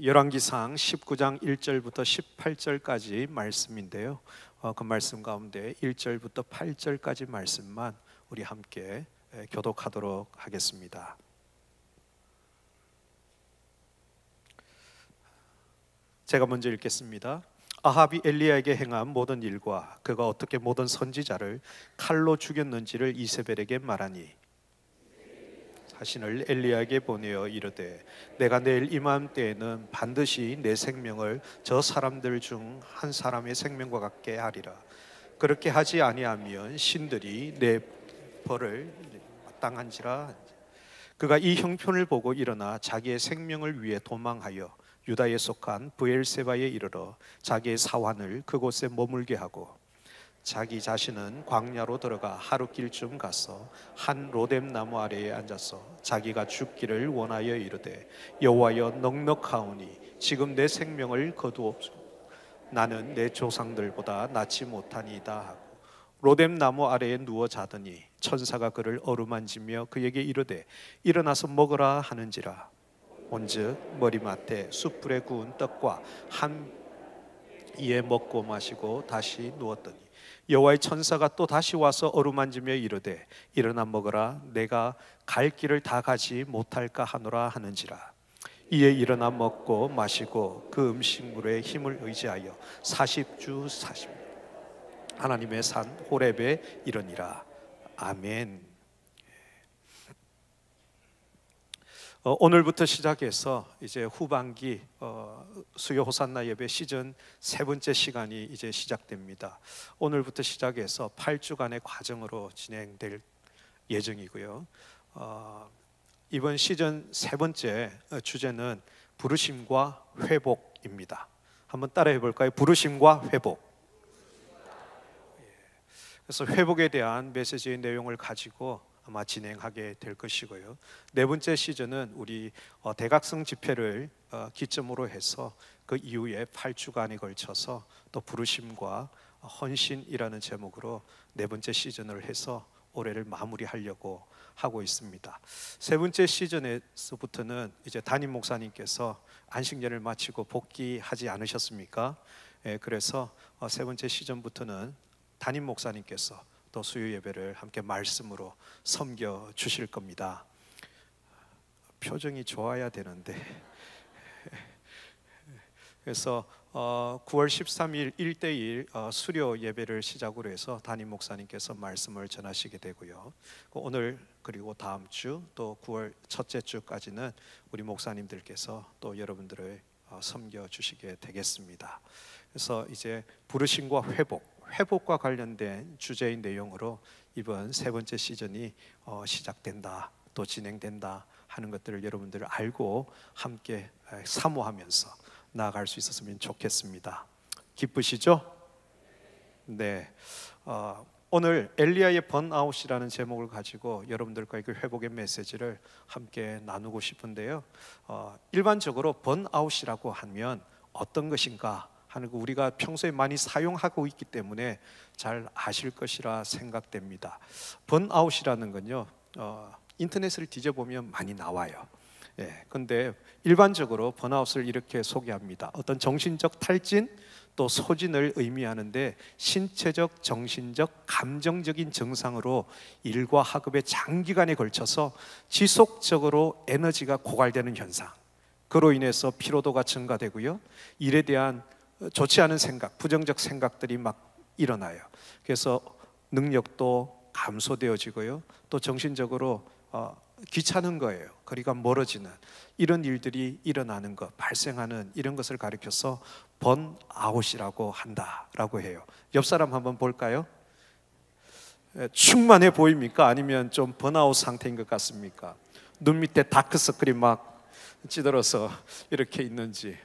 열왕기상 19장 1절부터 18절까지 말씀인데요. 그 말씀 가운데 1절부터 8절까지 말씀만 우리 함께 교독하도록 하겠습니다. 제가 먼저 읽겠습니다. 아합이 엘리야에게 행한 모든 일과 그가 어떻게 모든 선지자를 칼로 죽였는지를 이세벨에게 말하니 자신을 엘리야에게 보내어 이르되 내가 내일 이맘때에는 반드시 내 생명을 저 사람들 중 한 사람의 생명과 같게 하리라. 그렇게 하지 아니하면 신들이 내 벌을 마땅한지라. 그가 이 형편을 보고 일어나 자기의 생명을 위해 도망하여 유다에 속한 브엘세바에 이르러 자기의 사환을 그곳에 머물게 하고 자기 자신은 광야로 들어가 하룻길쯤 가서 한 로뎀 나무 아래에 앉아서 자기가 죽기를 원하여 이르되 여호와여 넉넉하오니 지금 내 생명을 거두옵소서. 나는 내 조상들보다 낫지 못하니이다 하고 로뎀 나무 아래에 누워 자더니 천사가 그를 어루만지며 그에게 이르되 일어나서 먹으라 하는지라. 온즉 머리맡에 숯불에 구운 떡과 한 이에 먹고 마시고 다시 누웠더니 여호와의 천사가 또 다시 와서 어루만지며 이르되 일어나 먹으라. 내가 갈 길을 다 가지 못할까 하노라 하는지라. 이에 일어나 먹고 마시고 그 음식물의 힘을 의지하여 40주 40일 하나님의 산 호렙에 이르니라. 아멘. 오늘부터 시작해서 이제 후반기 수요 호산나 예배 시즌 세 번째 시간이 이제 시작됩니다. 오늘부터 시작해서 8주간의 과정으로 진행될 예정이고요. 이번 시즌 세 번째 주제는 부르심과 회복입니다. 한번 따라해 볼까요? 부르심과 회복. 그래서 회복에 대한 메시지의 내용을 가지고 아마 진행하게 될 것이고요. 네 번째 시즌은 우리 대각성 집회를 기점으로 해서 그 이후에 8주간에 걸쳐서 또 부르심과 헌신이라는 제목으로 네 번째 시즌을 해서 올해를 마무리하려고 하고 있습니다. 세 번째 시즌에서부터는 이제 담임 목사님께서 안식년을 마치고 복귀하지 않으셨습니까? 그래서 세 번째 시즌부터는 담임 목사님께서 또 수요 예배를 함께 말씀으로 섬겨 주실 겁니다. 표정이 좋아야 되는데. 그래서 9월 13일 1대1 수료 예배를 시작으로 해서 담임 목사님께서 말씀을 전하시게 되고요. 오늘 그리고 다음 주 또 9월 첫째 주까지는 우리 목사님들께서 또 여러분들을 섬겨 주시게 되겠습니다. 그래서 이제 부르심과 회복과 관련된 주제의 내용으로 이번 세 번째 시즌이 시작된다, 또 진행된다 하는 것들을 여러분들 알고 함께 사모하면서 나아갈 수 있었으면 좋겠습니다. 기쁘시죠? 네. 오늘 엘리야의 번아웃이라는 제목을 가지고 여러분들과 그 회복의 메시지를 함께 나누고 싶은데요. 일반적으로 번아웃이라고 하면 어떤 것인가 하는 거 우리가 평소에 많이 사용하고 있기 때문에 잘 아실 것이라 생각됩니다. 번아웃이라는 건요, 인터넷을 뒤져보면 많이 나와요. 근데 일반적으로 번아웃을 이렇게 소개합니다. 어떤 정신적 탈진 또 소진을 의미하는데 신체적, 정신적, 감정적인 증상으로 일과 학업에 장기간에 걸쳐서 지속적으로 에너지가 고갈되는 현상, 그로 인해서 피로도가 증가되고요, 일에 대한 좋지 않은 생각, 부정적 생각들이 막 일어나요. 그래서 능력도 감소되어지고요, 또 정신적으로 귀찮은 거예요. 거리가 멀어지는 이런 일들이 일어나는 것, 발생하는 이런 것을 가리켜서 번아웃이라고 한다라고 해요. 옆 사람 한번 볼까요? 충만해 보입니까? 아니면 좀 번아웃 상태인 것 같습니까? 눈 밑에 다크서클이 막 찌들어서 이렇게 있는지.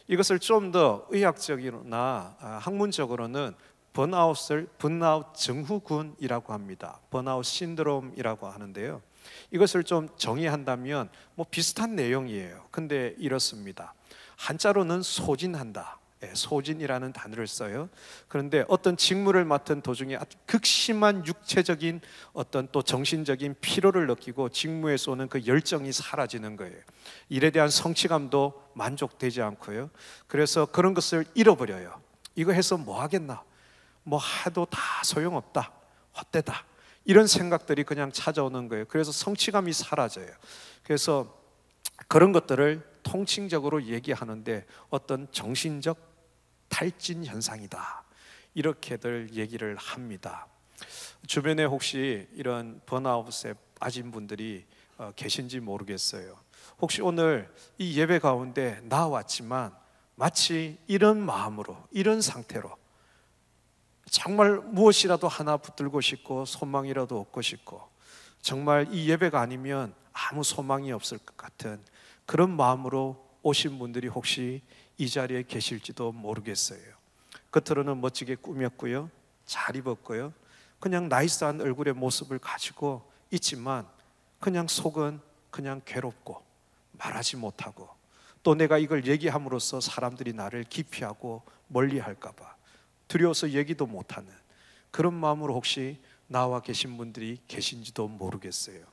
이것을 좀 더 의학적이나 학문적으로는 번아웃을 번아웃 증후군이라고 합니다. 번아웃 신드롬이라고 하는데요. 이것을 좀 정의한다면 비슷한 내용이에요. 근데 이렇습니다. 한자로는 소진한다, 소진이라는 단어를 써요. 그런데 어떤 직무를 맡은 도중에 극심한 육체적인 어떤 또 정신적인 피로를 느끼고 직무에서 오는 그 열정이 사라지는 거예요. 일에 대한 성취감도 만족되지 않고요. 그래서 그런 것을 잃어버려요. 이거 해서 뭐 하겠나? 뭐 해도 다 소용없다, 헛되다, 이런 생각들이 그냥 찾아오는 거예요. 그래서 성취감이 사라져요. 그래서 그런 것들을 통칭적으로 얘기하는데 어떤 정신적 탈진 현상이다, 이렇게들 얘기를 합니다. 주변에 혹시 이런 번아웃에 빠진 분들이 계신지 모르겠어요. 혹시 오늘 이 예배 가운데 나왔지만 마치 이런 마음으로, 이런 상태로 정말 무엇이라도 하나 붙들고 싶고 소망이라도 얻고 싶고 정말 이 예배가 아니면 아무 소망이 없을 것 같은 그런 마음으로 오신 분들이 혹시 이 자리에 계실지도 모르겠어요. 겉으로는 멋지게 꾸몄고요, 잘 입었고요, 그냥 나이스한 얼굴의 모습을 가지고 있지만 그냥 속은 그냥 괴롭고 말하지 못하고 또 내가 이걸 얘기함으로써 사람들이 나를 기피하고 멀리할까 봐 두려워서 얘기도 못하는 그런 마음으로 혹시 나와 계신 분들이 계신지도 모르겠어요.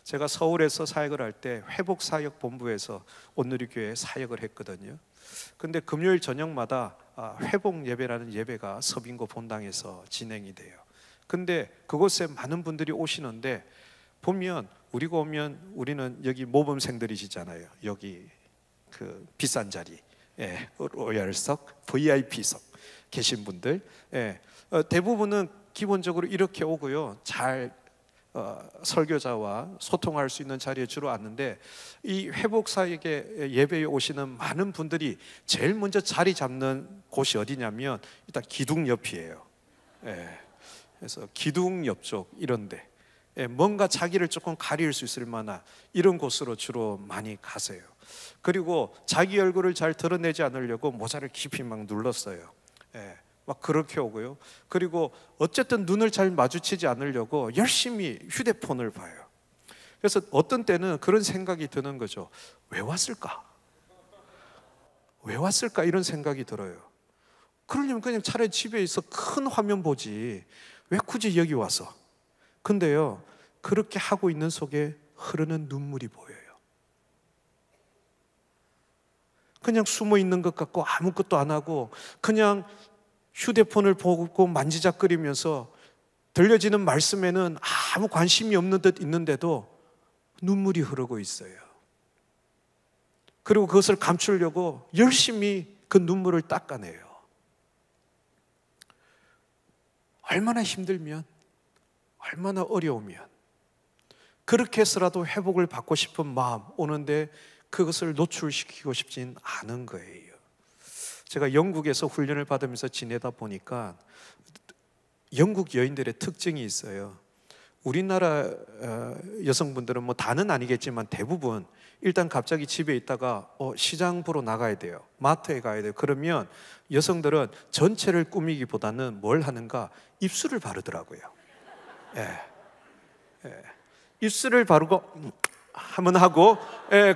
제가 서울에서 사역을 할 때 회복사역본부에서 온누리교회 사역을 했거든요. 근데 금요일 저녁마다 회복 예배라는 예배가 서빙고 본당에서 진행이 돼요. 근데 그곳에 많은 분들이 오시는데 보면 우리가 오면 우리는 여기 모범생들이시잖아요. 여기 그 비싼 자리, 로얄석, VIP석 계신 분들, 대부분은 기본적으로 이렇게 오고요, 잘 설교자와 소통할 수 있는 자리에 주로 앉는데 이 회복사역의 예배에 오시는 많은 분들이 제일 먼저 자리 잡는 곳이 어디냐면 일단 기둥 옆이에요. 그래서 기둥 옆쪽 이런데 뭔가 자기를 조금 가릴 수 있을 만한 이런 곳으로 주로 많이 가세요. 그리고 자기 얼굴을 잘 드러내지 않으려고 모자를 깊이 막 눌렀어요. 막 그렇게 오고요. 그리고 어쨌든 눈을 잘 마주치지 않으려고 열심히 휴대폰을 봐요. 그래서 어떤 때는 그런 생각이 드는 거죠. 왜 왔을까? 왜 왔을까? 이런 생각이 들어요. 그러려면 그냥 차라리 집에 있어 큰 화면 보지 왜 굳이 여기 와서? 근데요, 그렇게 하고 있는 속에 흐르는 눈물이 보여요. 그냥 숨어 있는 것 같고 아무것도 안 하고 그냥 휴대폰을 보고 만지작거리면서 들려지는 말씀에는 아무 관심이 없는 듯 있는데도 눈물이 흐르고 있어요. 그리고 그것을 감추려고 열심히 그 눈물을 닦아내요. 얼마나 힘들면, 얼마나 어려우면 그렇게 해서라도 회복을 받고 싶은 마음 오는데 그것을 노출시키고 싶진 않은 거예요. 제가 영국에서 훈련을 받으면서 지내다 보니까 영국 여인들의 특징이 있어요. 우리나라 여성분들은 뭐 다는 아니겠지만 대부분 일단 갑자기 집에 있다가 시장 보러 나가야 돼요, 마트에 가야 돼요. 그러면 여성들은 전체를 꾸미기보다는 뭘 하는가? 입술을 바르더라고요. 입술을 바르고 한번 하고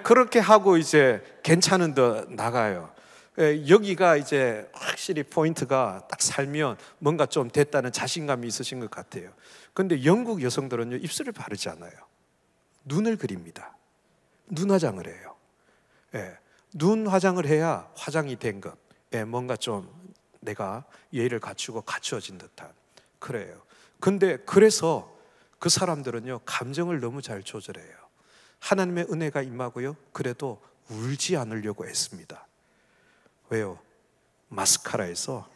그렇게 하고 이제 괜찮은 데 나가요. 여기가 이제 확실히 포인트가 딱 살면 뭔가 좀 됐다는 자신감이 있으신 것 같아요. 그런데 영국 여성들은요, 입술을 바르지 않아요. 눈을 그립니다. 눈 화장을 해요. 눈 화장을 해야 화장이 된 것, 뭔가 좀 내가 예의를 갖추고 갖추어진 듯한 그래요. 근데 그래서 그 사람들은요, 감정을 너무 잘 조절해요. 하나님의 은혜가 임하고요, 그래도 울지 않으려고 애씁니다. 왜요? 마스카라에서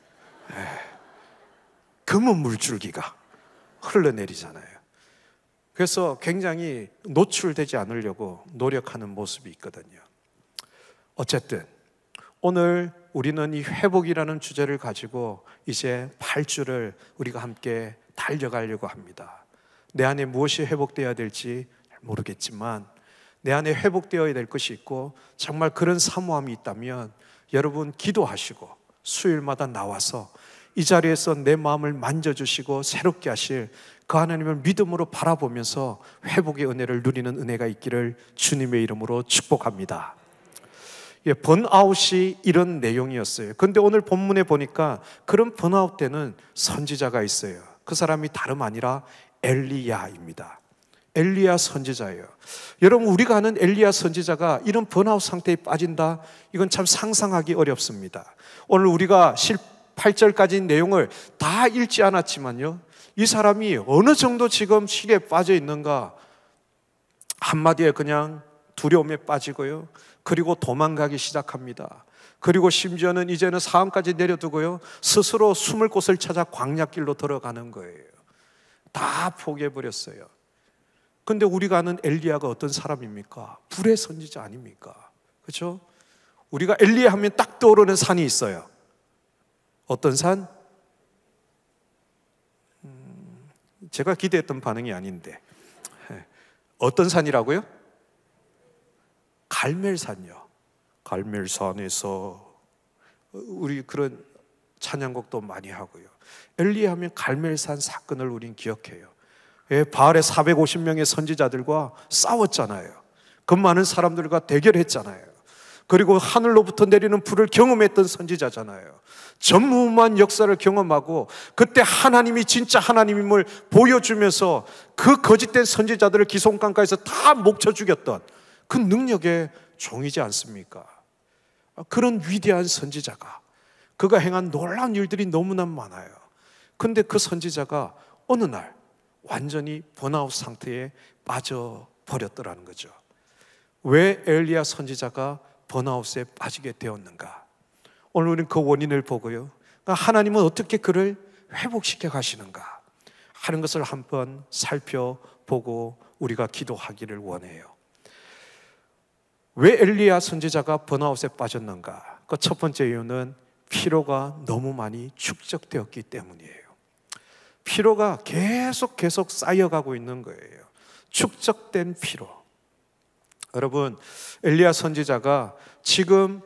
검은 물줄기가 흘러내리잖아요. 그래서 굉장히 노출되지 않으려고 노력하는 모습이 있거든요. 어쨌든 오늘 우리는 이 회복이라는 주제를 가지고 이제 8주를 우리가 함께 달려가려고 합니다. 내 안에 무엇이 회복되어야 될지 모르겠지만 내 안에 회복되어야 될 것이 있고 정말 그런 사모함이 있다면 여러분 기도하시고 수요일마다 나와서 이 자리에서 내 마음을 만져주시고 새롭게 하실 그 하나님을 믿음으로 바라보면서 회복의 은혜를 누리는 은혜가 있기를 주님의 이름으로 축복합니다. 예, 번아웃이 이런 내용이었어요. 근데 오늘 본문에 보니까 그런 번아웃 때는 선지자가 있어요. 그 사람이 다름 아니라 엘리야입니다. 엘리야 선지자예요. 여러분, 우리가 아는 엘리야 선지자가 이런 번아웃 상태에 빠진다? 이건 참 상상하기 어렵습니다. 오늘 우리가 8절까지 내용을 다 읽지 않았지만요, 이 사람이 어느 정도 지금 시기에 빠져 있는가? 한마디에 그냥 두려움에 빠지고요, 그리고 도망가기 시작합니다. 그리고 심지어는 이제는 사함까지 내려두고요, 스스로 숨을 곳을 찾아 광야길로 들어가는 거예요. 다 포기해버렸어요. 근데 우리가 아는 엘리야가 어떤 사람입니까? 불의 선지자 아닙니까? 그렇죠? 우리가 엘리야 하면 딱 떠오르는 산이 있어요. 어떤 산? 제가 기대했던 반응이 아닌데. 어떤 산이라고요? 갈멜산이요. 갈멜산에서 우리 그런 찬양곡도 많이 하고요. 엘리야 하면 갈멜산 사건을 우린 기억해요. 바알의 450명의 선지자들과 싸웠잖아요. 그 많은 사람들과 대결했잖아요. 그리고 하늘로부터 내리는 불을 경험했던 선지자잖아요. 전무후무한 역사를 경험하고 그때 하나님이 진짜 하나님임을 보여주면서 그 거짓된 선지자들을 기송강가에서 다 목쳐 죽였던 그 능력의 종이지 않습니까? 그런 위대한 선지자가, 그가 행한 놀라운 일들이 너무나 많아요. 근데 그 선지자가 어느 날 완전히 번아웃 상태에 빠져버렸더라는 거죠. 왜 엘리야 선지자가 번아웃에 빠지게 되었는가? 오늘 우리는 그 원인을 보고요, 하나님은 어떻게 그를 회복시켜 가시는가 하는 것을 한번 살펴보고 우리가 기도하기를 원해요. 왜 엘리야 선지자가 번아웃에 빠졌는가? 그 첫 번째 이유는 피로가 너무 많이 축적되었기 때문이에요. 피로가 계속 쌓여가고 있는 거예요. 축적된 피로. 여러분, 엘리야 선지자가 지금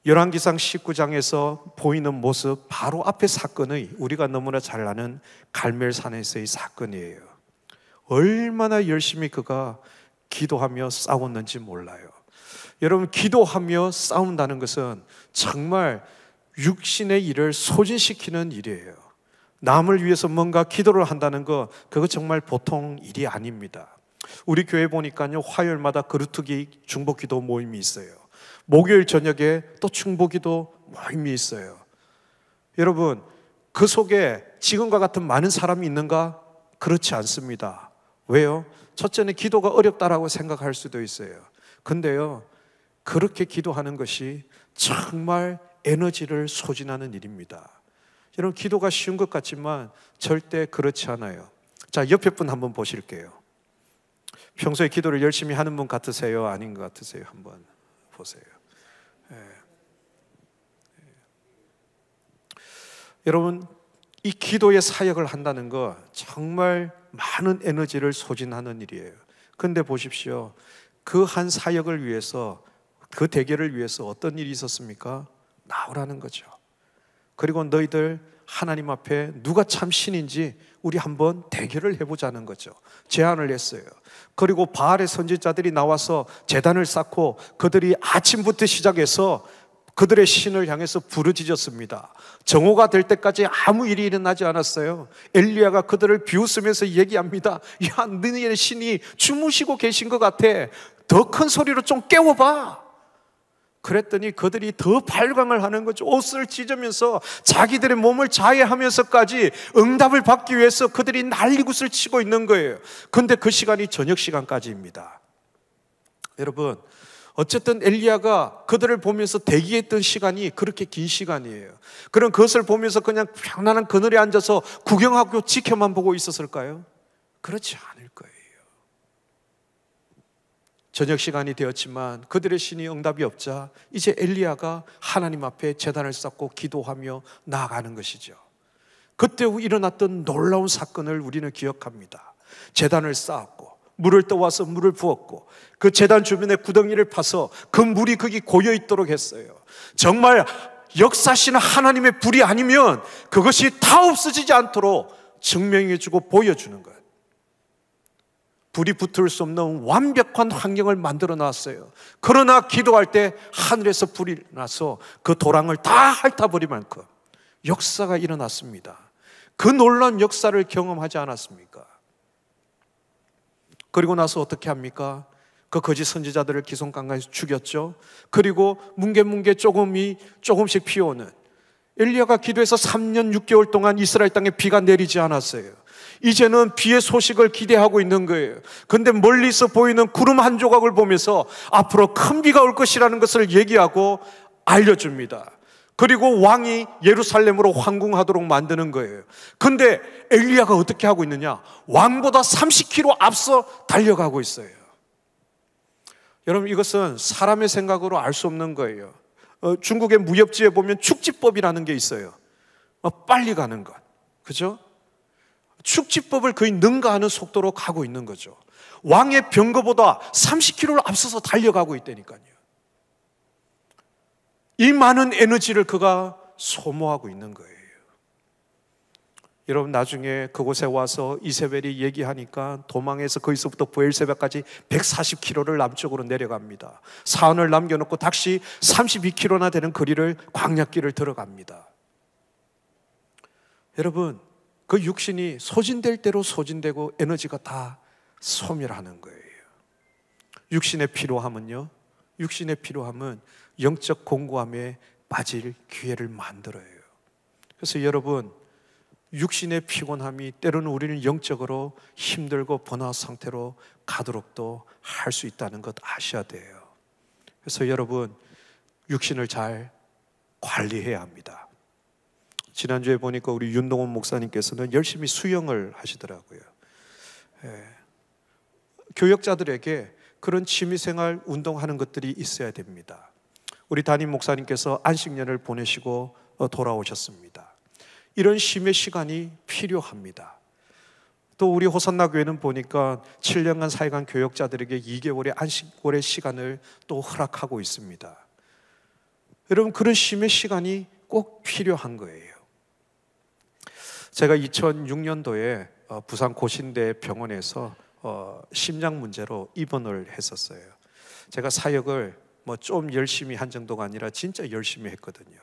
열왕기상 19장에서 보이는 모습, 바로 앞의 사건의 우리가 너무나 잘 아는 갈멜산에서의 사건이에요. 얼마나 열심히 그가 기도하며 싸웠는지 몰라요. 여러분, 기도하며 싸운다는 것은 정말 육신의 일을 소진시키는 일이에요. 남을 위해서 뭔가 기도를 한다는 거, 그거 정말 보통 일이 아닙니다. 우리 교회 보니까요, 화요일마다 그루트기 중보기도 모임이 있어요. 목요일 저녁에 또 중보기도 모임이 있어요. 여러분, 그 속에 지금과 같은 많은 사람이 있는가? 그렇지 않습니다. 왜요? 첫째는 기도가 어렵다라고 생각할 수도 있어요. 근데요, 그렇게 기도하는 것이 정말 에너지를 소진하는 일입니다. 여러분, 기도가 쉬운 것 같지만 절대 그렇지 않아요. 자, 옆에 분 한번 보실게요. 평소에 기도를 열심히 하는 분 같으세요? 아닌 것 같으세요? 한번 보세요. 여러분, 이 기도의 사역을 한다는 거 정말 많은 에너지를 소진하는 일이에요. 그런데 보십시오, 그 한 사역을 위해서, 그 대결을 위해서 어떤 일이 있었습니까? 나오라는 거죠. 그리고 너희들 하나님 앞에 누가 참 신인지 우리 한번 대결을 해보자는 거죠. 제안을 했어요. 그리고 바알의 선지자들이 나와서 제단을 쌓고 그들이 아침부터 시작해서 그들의 신을 향해서 부르짖었습니다. 정오가 될 때까지 아무 일이 일어나지 않았어요. 엘리야가 그들을 비웃으면서 얘기합니다. 야, 너희의 신이 주무시고 계신 것 같아. 더 큰 소리로 좀 깨워봐. 그랬더니 그들이 더 발광을 하는 거죠. 옷을 찢으면서 자기들의 몸을 자해하면서까지 응답을 받기 위해서 그들이 난리굿을 치고 있는 거예요. 그런데 그 시간이 저녁 시간까지입니다. 여러분, 어쨌든 엘리야가 그들을 보면서 대기했던 시간이 그렇게 긴 시간이에요. 그럼 그것을 보면서 그냥 편안한 그늘에 앉아서 구경하고 지켜만 보고 있었을까요? 그렇지 않을 거예요. 저녁 시간이 되었지만 그들의 신이 응답이 없자 이제 엘리야가 하나님 앞에 제단을 쌓고 기도하며 나아가는 것이죠. 그때 일어났던 놀라운 사건을 우리는 기억합니다. 제단을 쌓았고 물을 떠와서 물을 부었고 그 제단 주변에 구덩이를 파서 그 물이 거기 고여 있도록 했어요. 정말 역사하시는 하나님의 불이 아니면 그것이 다 없어지지 않도록 증명해주고 보여주는 것. 불이 붙을 수 없는 완벽한 환경을 만들어 놨어요. 그러나 기도할 때 하늘에서 불이 나서 그 도랑을 다 핥아버릴 만큼 역사가 일어났습니다. 그 놀라운 역사를 경험하지 않았습니까? 그리고 나서 어떻게 합니까? 그 거짓 선지자들을 기손강가에서 죽였죠. 그리고 뭉게뭉게 조금씩 피어오는, 엘리야가 기도해서 3년 6개월 동안 이스라엘 땅에 비가 내리지 않았어요. 이제는 비의 소식을 기대하고 있는 거예요. 근데 멀리서 보이는 구름 한 조각을 보면서 앞으로 큰 비가 올 것이라는 것을 얘기하고 알려줍니다. 그리고 왕이 예루살렘으로 황궁하도록 만드는 거예요. 근데 엘리야가 어떻게 하고 있느냐? 왕보다 30km 앞서 달려가고 있어요. 여러분, 이것은 사람의 생각으로 알 수 없는 거예요. 중국의 무협지에 보면 축지법이라는 게 있어요. 빨리 가는 것, 그죠? 축지법을 거의 능가하는 속도로 가고 있는 거죠. 왕의 병거보다 30km를 앞서서 달려가고 있다니까요. 이 많은 에너지를 그가 소모하고 있는 거예요. 여러분, 나중에 그곳에 와서 이세벨이 얘기하니까 도망해서 거기서부터 브엘세바까지 140km를 남쪽으로 내려갑니다. 사원을 남겨놓고 다시 32km나 되는 거리를, 광야길을 들어갑니다. 여러분, 그 육신이 소진될 대로 소진되고 에너지가 다 소멸하는 거예요. 육신의 피로함은요, 육신의 피로함은 영적 공고함에 빠질 기회를 만들어요. 그래서 여러분, 육신의 피곤함이 때로는 우리는 영적으로 힘들고 번아웃 상태로 가도록도 할 수 있다는 것 아셔야 돼요. 그래서 여러분, 육신을 잘 관리해야 합니다. 지난주에 보니까 우리 윤동원 목사님께서는 열심히 수영을 하시더라고요. 교역자들에게 그런 취미생활 운동하는 것들이 있어야 됩니다. 우리 담임 목사님께서 안식년을 보내시고 돌아오셨습니다. 이런 쉼의 시간이 필요합니다. 또 우리 호산나 교회는 보니까 7년간 사역한 교역자들에게 2개월의 안식월의 시간을 또 허락하고 있습니다. 여러분, 그런 쉼의 시간이 꼭 필요한 거예요. 제가 2006년도에 부산 고신대 병원에서 심장 문제로 입원을 했었어요. 제가 사역을 좀 열심히 한 정도가 아니라 진짜 열심히 했거든요.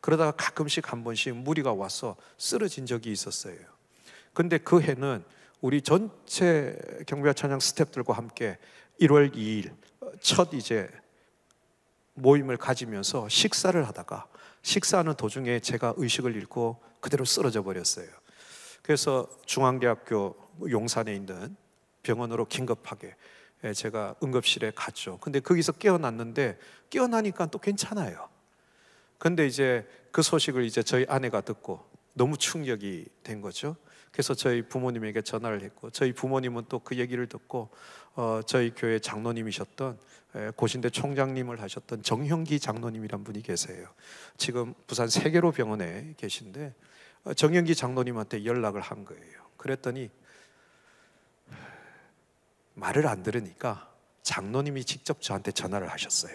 그러다가 가끔씩 한 번씩 무리가 와서 쓰러진 적이 있었어요. 근데 그 해는 우리 전체 경배와 찬양 스태프들과 함께 1월 2일 첫 이제 모임을 가지면서 식사를 하다가, 식사하는 도중에 제가 의식을 잃고 그대로 쓰러져 버렸어요. 그래서 중앙대학교 용산에 있는 병원으로 긴급하게 제가 응급실에 갔죠. 근데 거기서 깨어났는데, 깨어나니까 또 괜찮아요. 근데 이제 그 소식을 이제 저희 아내가 듣고 너무 충격이 된 거죠. 그래서 저희 부모님에게 전화를 했고, 저희 부모님은 또 그 얘기를 듣고 저희 교회 장로님이셨던, 고신대 총장님을 하셨던 정형기 장로님이란 분이 계세요. 지금 부산 세계로 병원에 계신데, 정형기 장로님한테 연락을 한 거예요. 그랬더니 말을 안 들으니까 장로님이 직접 저한테 전화를 하셨어요.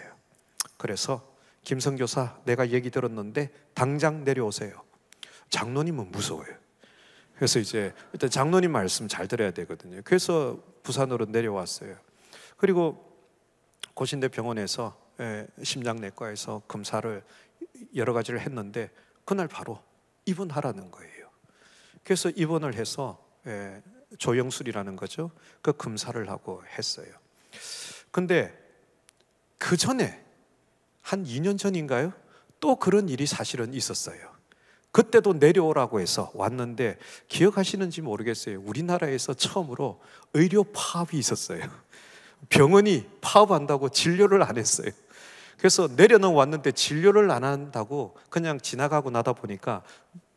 그래서 김성교사, 내가 얘기 들었는데 당장 내려오세요. 장로님은 무서워요. 그래서 이제 일단 장로님 말씀 잘 들어야 되거든요. 그래서 부산으로 내려왔어요. 그리고 고신대 병원에서 심장내과에서 검사를 여러 가지를 했는데 그날 바로 입원하라는 거예요. 그래서 입원을 해서 조영술이라는 거죠. 그 검사를 하고 했어요. 근데 그 전에 한 2년 전인가요? 또 그런 일이 사실은 있었어요. 그때도 내려오라고 해서 왔는데, 기억하시는지 모르겠어요. 우리나라에서 처음으로 의료 파업이 있었어요. 병원이 파업한다고 진료를 안 했어요. 그래서 내려는 왔는데 진료를 안 한다고 그냥 지나가고 나다 보니까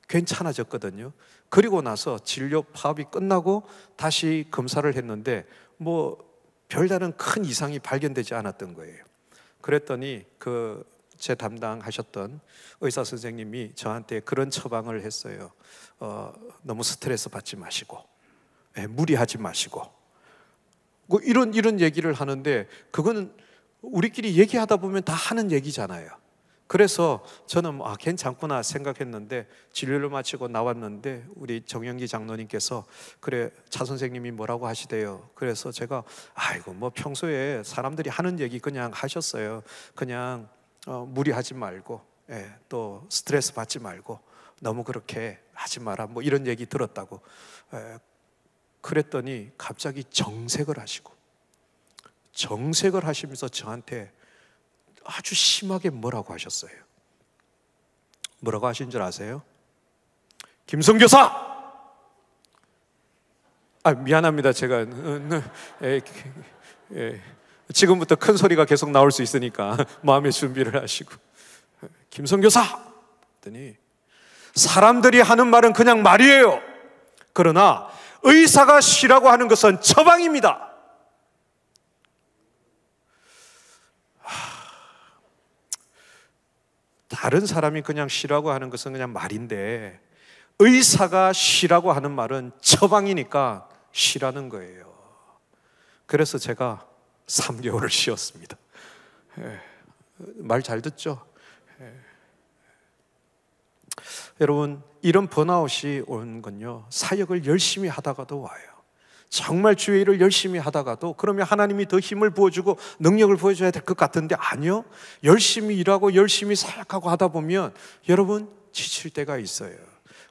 괜찮아졌거든요. 그리고 나서 진료 파업이 끝나고 다시 검사를 했는데 별다른 큰 이상이 발견되지 않았던 거예요. 그랬더니 제 담당하셨던 의사 선생님이 저한테 그런 처방을 했어요. 너무 스트레스 받지 마시고, 무리하지 마시고, 이런 얘기를 하는데, 그거는 우리끼리 얘기하다 보면 다 하는 얘기잖아요. 그래서 저는 괜찮구나 생각했는데 진료를 마치고 나왔는데 우리 정영기 장로님께서 그래 차 선생님이 뭐라고 하시대요. 그래서 제가 아이고 뭐 평소에 사람들이 하는 얘기 그냥 하셨어요. 그냥 무리하지 말고 또 스트레스 받지 말고 너무 그렇게 하지 마라 뭐 이런 얘기 들었다고. 그랬더니 갑자기 정색을 하시면서 저한테 아주 심하게 뭐라고 하셨어요. 뭐라고 하신 줄 아세요? 김성교사! 미안합니다. 제가 지금부터 큰 소리가 계속 나올 수 있으니까 마음의 준비를 하시고 김성교사! 했더니 사람들이 하는 말은 그냥 말이에요. 그러나 의사가 쉬라고 하는 것은 처방입니다. 다른 사람이 그냥 쉬라고 하는 것은 그냥 말인데 의사가 쉬라고 하는 말은 처방이니까 쉬라는 거예요. 그래서 제가 3개월을 쉬었습니다. 말 잘 듣죠? 여러분, 이런 번아웃이 오는 건요, 사역을 열심히 하다가도 와요. 정말 주의 일을 열심히 하다가도 그러면 하나님이 더 힘을 부어주고 능력을 보여줘야 될 것 같은데 아니요. 열심히 일하고 열심히 사역하고 하다 보면 여러분 지칠 때가 있어요.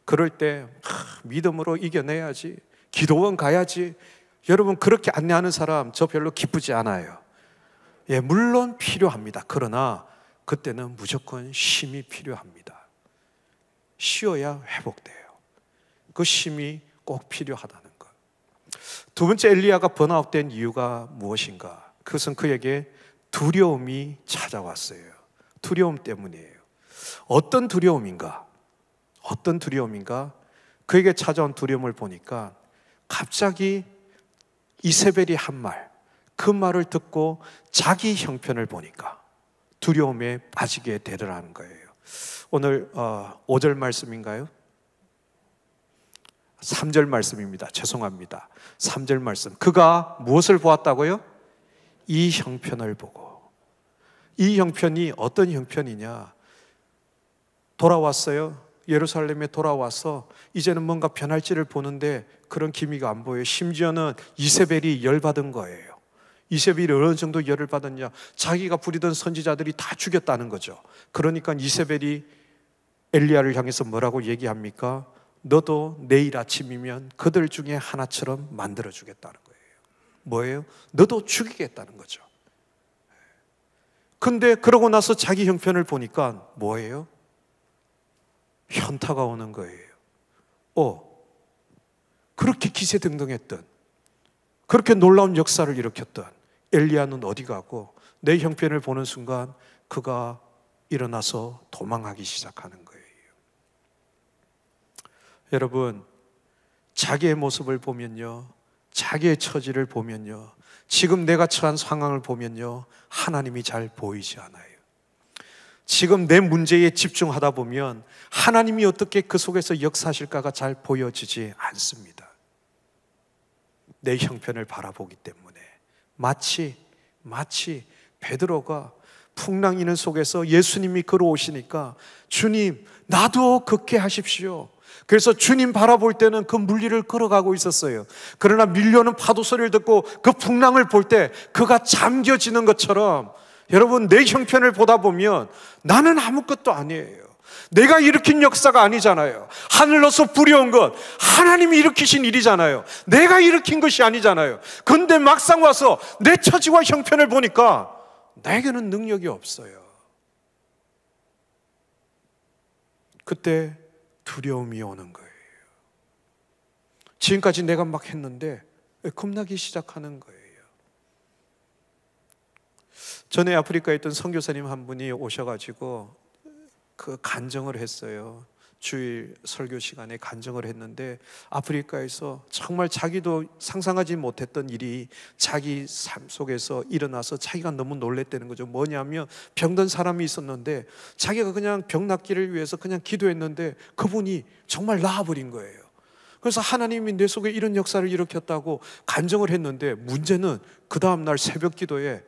그럴 때 믿음으로 이겨내야지, 기도원 가야지. 여러분 그렇게 안내하는 사람 저 별로 기쁘지 않아요. 물론 필요합니다. 그러나 그때는 무조건 쉼이 필요합니다. 쉬어야 회복돼요. 그 쉼이 꼭 필요하다는 것. 두 번째, 엘리야가 번아웃된 이유가 무엇인가? 그것은 그에게 두려움이 찾아왔어요. 두려움 때문이에요. 어떤 두려움인가? 그에게 찾아온 두려움을 보니까 갑자기 이세벨이 한 말, 그 말을 듣고 자기 형편을 보니까 두려움에 빠지게 되더라는 거예요. 오늘 5절 말씀인가요? 3절 말씀입니다. 죄송합니다. 3절 말씀. 그가 무엇을 보았다고요? 이 형편을 보고. 이 형편이 어떤 형편이냐? 돌아왔어요. 예루살렘에 돌아와서 이제는 뭔가 변할지를 보는데 그런 기미가 안 보여요. 심지어는 이세벨이 열받은 거예요. 이세벨이 어느 정도 열을 받았냐? 자기가 부리던 선지자들이 다 죽였다는 거죠. 그러니까 이세벨이 엘리야를 향해서 뭐라고 얘기합니까? 너도 내일 아침이면 그들 중에 하나처럼 만들어주겠다는 거예요. 뭐예요? 너도 죽이겠다는 거죠. 근데 그러고 나서 자기 형편을 보니까 뭐예요? 현타가 오는 거예요. 그렇게 기세등등했던, 그렇게 놀라운 역사를 일으켰던 엘리야는 어디 가고 내 형편을 보는 순간 그가 일어나서 도망하기 시작하는 거예요. 여러분, 자기의 모습을 보면요, 자기의 처지를 보면요, 지금 내가 처한 상황을 보면요, 하나님이 잘 보이지 않아요. 지금 내 문제에 집중하다 보면 하나님이 어떻게 그 속에서 역사하실까가 잘 보여지지 않습니다. 내 형편을 바라보기 때문에 마치 베드로가 풍랑이는 속에서 예수님이 걸어오시니까 주님, 나도 걷게 하십시오. 그래서 주님 바라볼 때는 그 물리를 걸어가고 있었어요. 그러나 밀려오는 파도 소리를 듣고 그 풍랑을 볼 때 그가 잠겨지는 것처럼 여러분, 내 형편을 보다 보면 나는 아무것도 아니에요. 내가 일으킨 역사가 아니잖아요. 하늘로서 불이 것 하나님이 일으키신 일이잖아요. 내가 일으킨 것이 아니잖아요. 근데 막상 와서 내 처지와 형편을 보니까 나에게는 능력이 없어요. 그때 두려움이 오는 거예요. 지금까지 내가 막 했는데 겁나기 시작하는 거예요. 전에 아프리카에 있던 선교사님 한 분이 오셔가지고 그 간증을 했어요. 주일 설교 시간에 간증을 했는데 아프리카에서 정말 자기도 상상하지 못했던 일이 자기 삶 속에서 일어나서 자기가 너무 놀랬다는 거죠. 뭐냐면 병든 사람이 있었는데 자기가 그냥 병 낫기를 위해서 그냥 기도했는데 그분이 정말 나아버린 거예요. 그래서 하나님이 내 속에 이런 역사를 일으켰다고 간증을 했는데 문제는 그 다음날 새벽 기도에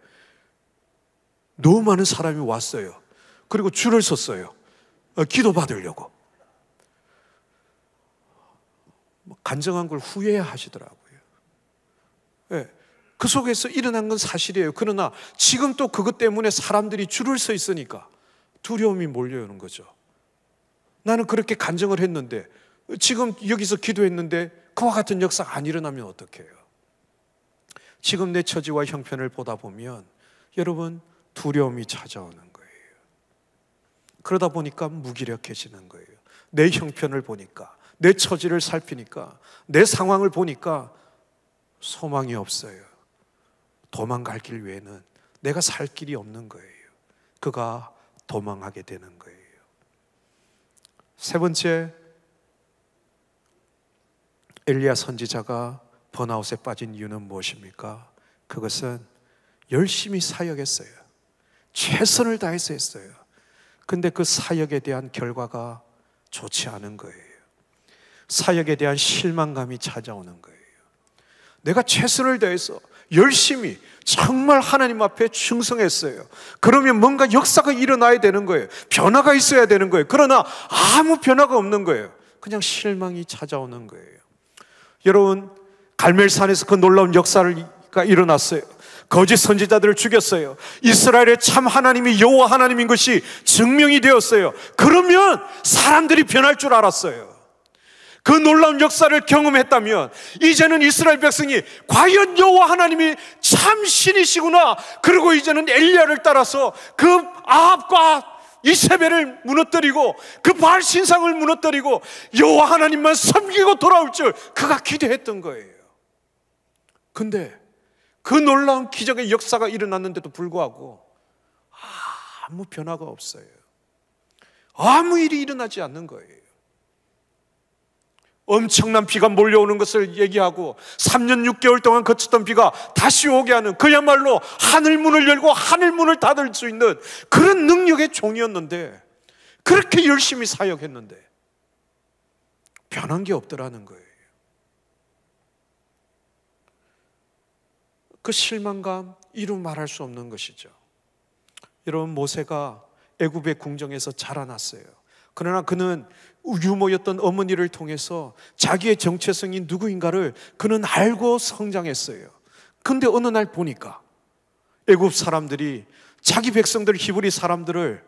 너무 많은 사람이 왔어요. 그리고 줄을 섰어요. 기도 받으려고. 간증한 걸 후회하시더라고요. 예, 그 속에서 일어난 건 사실이에요. 그러나 지금 또 그것 때문에 사람들이 줄을 서 있으니까 두려움이 몰려오는 거죠. 나는 그렇게 간증을 했는데, 지금 여기서 기도했는데 그와 같은 역사가 안 일어나면 어떡해요? 지금 내 처지와 형편을 보다 보면 여러분, 두려움이 찾아오는 거예요. 그러다 보니까 무기력해지는 거예요. 내 형편을 보니까, 내 처지를 살피니까, 내 상황을 보니까 소망이 없어요. 도망갈 길 외에는 내가 살 길이 없는 거예요. 그가 도망하게 되는 거예요. 세 번째, 엘리야 선지자가 번아웃에 빠진 이유는 무엇입니까? 그것은 열심히 사역했어요. 최선을 다해서 했어요. 근데 그 사역에 대한 결과가 좋지 않은 거예요. 사역에 대한 실망감이 찾아오는 거예요. 내가 최선을 다해서 열심히 정말 하나님 앞에 충성했어요. 그러면 뭔가 역사가 일어나야 되는 거예요. 변화가 있어야 되는 거예요. 그러나 아무 변화가 없는 거예요. 그냥 실망이 찾아오는 거예요. 여러분, 갈멜산에서 그 놀라운 역사가 일어났어요. 거짓 선지자들을 죽였어요. 이스라엘의 참 하나님이 여호와 하나님인 것이 증명이 되었어요. 그러면 사람들이 변할 줄 알았어요. 그 놀라운 역사를 경험했다면 이제는 이스라엘 백성이 과연 여호와 하나님이 참 신이시구나, 그리고 이제는 엘리야를 따라서 그 아합과 이세벨을 무너뜨리고 그 바알 신상을 무너뜨리고 여호와 하나님만 섬기고 돌아올 줄 그가 기대했던 거예요. 근데 그 놀라운 기적의 역사가 일어났는데도 불구하고 아무 변화가 없어요. 아무 일이 일어나지 않는 거예요. 엄청난 비가 몰려오는 것을 얘기하고 3년 6개월 동안 그쳤던 비가 다시 오게 하는, 그야말로 하늘문을 열고 하늘문을 닫을 수 있는 그런 능력의 종이었는데, 그렇게 열심히 사역했는데 변한 게 없더라는 거예요. 그 실망감 이루 말할 수 없는 것이죠. 여러분, 모세가 애굽의 궁정에서 자라났어요. 그러나 그는 유모였던 어머니를 통해서 자기의 정체성이 누구인가를 그는 알고 성장했어요. 근데 어느 날 보니까 애굽 사람들이 자기 백성들, 히브리 사람들을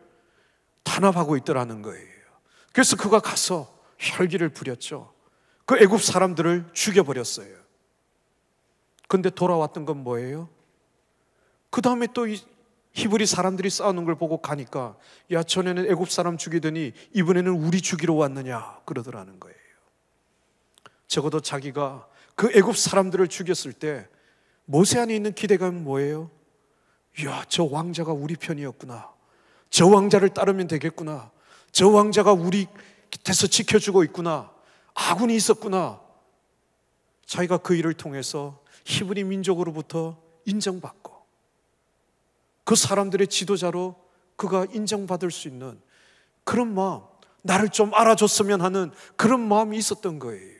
탄압하고 있더라는 거예요. 그래서 그가 가서 혈기를 부렸죠. 그 애굽 사람들을 죽여버렸어요. 근데 돌아왔던 건 뭐예요? 그 다음에 또 히브리 사람들이 싸우는 걸 보고 가니까, 야, 전에는 애굽 사람 죽이더니 이번에는 우리 죽이러 왔느냐 그러더라는 거예요. 적어도 자기가 그 애굽 사람들을 죽였을 때 모세 안에 있는 기대감은 뭐예요? 야, 저 왕자가 우리 편이었구나. 저 왕자를 따르면 되겠구나. 저 왕자가 우리 곁에서 지켜주고 있구나. 아군이 있었구나. 자기가 그 일을 통해서 히브리 민족으로부터 인정받고 그 사람들의 지도자로 그가 인정받을 수 있는 그런 마음, 나를 좀 알아줬으면 하는 그런 마음이 있었던 거예요.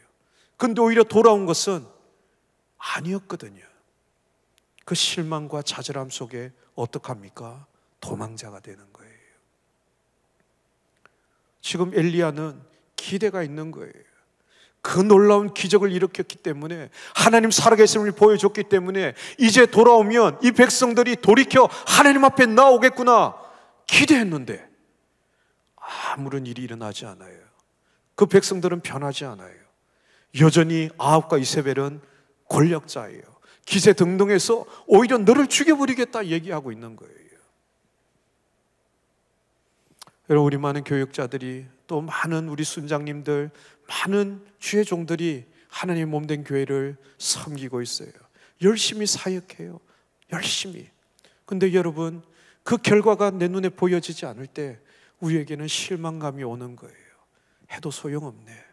근데 오히려 돌아온 것은 아니었거든요. 그 실망과 좌절함 속에 어떡합니까? 도망자가 되는 거예요. 지금 엘리야는 기대가 있는 거예요. 그 놀라운 기적을 일으켰기 때문에, 하나님 살아계심을 보여줬기 때문에 이제 돌아오면 이 백성들이 돌이켜 하나님 앞에 나오겠구나 기대했는데 아무런 일이 일어나지 않아요. 그 백성들은 변하지 않아요. 여전히 아합과 이세벨은 권력자예요. 기세등등해서 오히려 너를 죽여버리겠다 얘기하고 있는 거예요. 여러분, 우리 많은 교육자들이, 또 많은 우리 순장님들, 많은 주의 종들이 하나님의 몸된 교회를 섬기고 있어요. 열심히 사역해요. 열심히. 근데 여러분, 그 결과가 내 눈에 보여지지 않을 때 우리에게는 실망감이 오는 거예요. 해도 소용없네.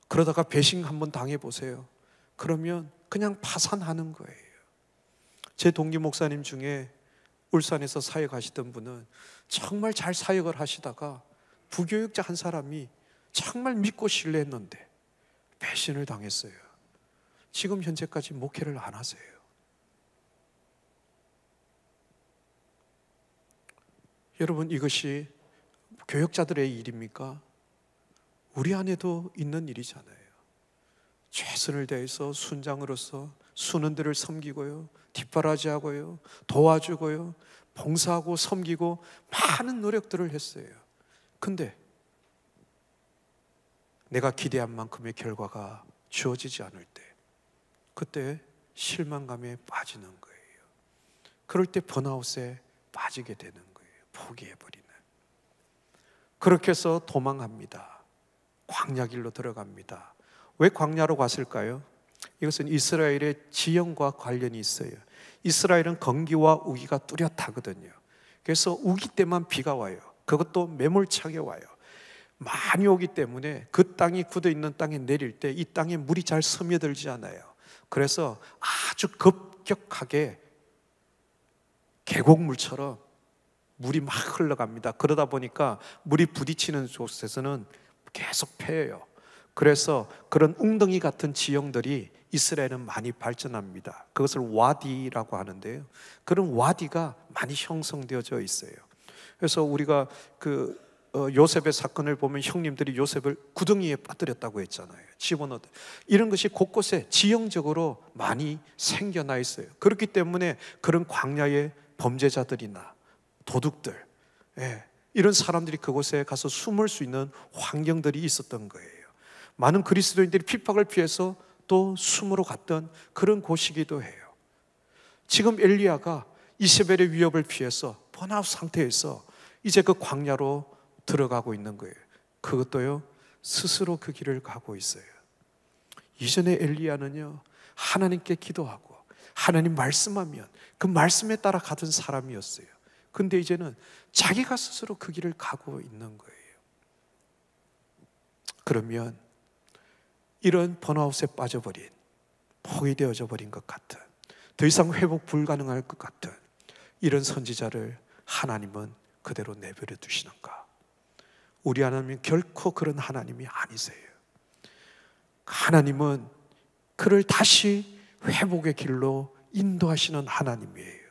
그러다가 배신 한번 당해보세요. 그러면 그냥 파산하는 거예요. 제 동기 목사님 중에 울산에서 사역하시던 분은 정말 잘 사역을 하시다가 부교육자 한 사람이 정말 믿고 신뢰했는데 배신을 당했어요. 지금 현재까지 목회를 안 하세요. 여러분, 이것이 교역자들의 일입니까? 우리 안에도 있는 일이잖아요. 최선을 다해서 순장으로서 순원들을 섬기고요, 뒷바라지하고요, 도와주고요, 봉사하고 섬기고 많은 노력들을 했어요. 근데 내가 기대한 만큼의 결과가 주어지지 않을 때, 그때 실망감에 빠지는 거예요. 그럴 때 번아웃에 빠지게 되는 거예요. 포기해버리는. 그렇게 해서 도망합니다. 광야길로 들어갑니다. 왜 광야로 갔을까요? 이것은 이스라엘의 지형과 관련이 있어요. 이스라엘은 건기와 우기가 뚜렷하거든요. 그래서 우기 때만 비가 와요. 그것도 매몰차게 와요. 많이 오기 때문에 그 땅이 굳어있는 땅에 내릴 때 이 땅에 물이 잘 스며들지 않아요. 그래서 아주 급격하게 계곡물처럼 물이 막 흘러갑니다. 그러다 보니까 물이 부딪히는 곳에서는 계속 패여요. 그래서 그런 웅덩이 같은 지형들이 이스라엘은 많이 발전합니다. 그것을 와디라고 하는데요, 그런 와디가 많이 형성되어져 있어요. 그래서 우리가 요셉의 사건을 보면 형님들이 요셉을 구덩이에 빠뜨렸다고 했잖아요. 집어넣었다. 이런 것이 곳곳에 지형적으로 많이 생겨나 있어요. 그렇기 때문에 그런 광야의 범죄자들이나 도둑들, 이런 사람들이 그곳에 가서 숨을 수 있는 환경들이 있었던 거예요. 많은 그리스도인들이 핍박을 피해서 또 숨으로 갔던 그런 곳이기도 해요. 지금 엘리야가 이세벨의 위협을 피해서 번아웃 상태에서 이제 그 광야로 들어가고 있는 거예요. 그것도요, 스스로 그 길을 가고 있어요. 이전에 엘리야는요, 하나님께 기도하고 하나님 말씀하면 그 말씀에 따라 가던 사람이었어요. 근데 이제는 자기가 스스로 그 길을 가고 있는 거예요. 그러면 이런 번아웃에 빠져버린, 포기되어져 버린 것 같은, 더 이상 회복 불가능할 것 같은 이런 선지자를 하나님은 그대로 내버려 두시는가? 우리 하나님은 결코 그런 하나님이 아니세요. 하나님은 그를 다시 회복의 길로 인도하시는 하나님이에요.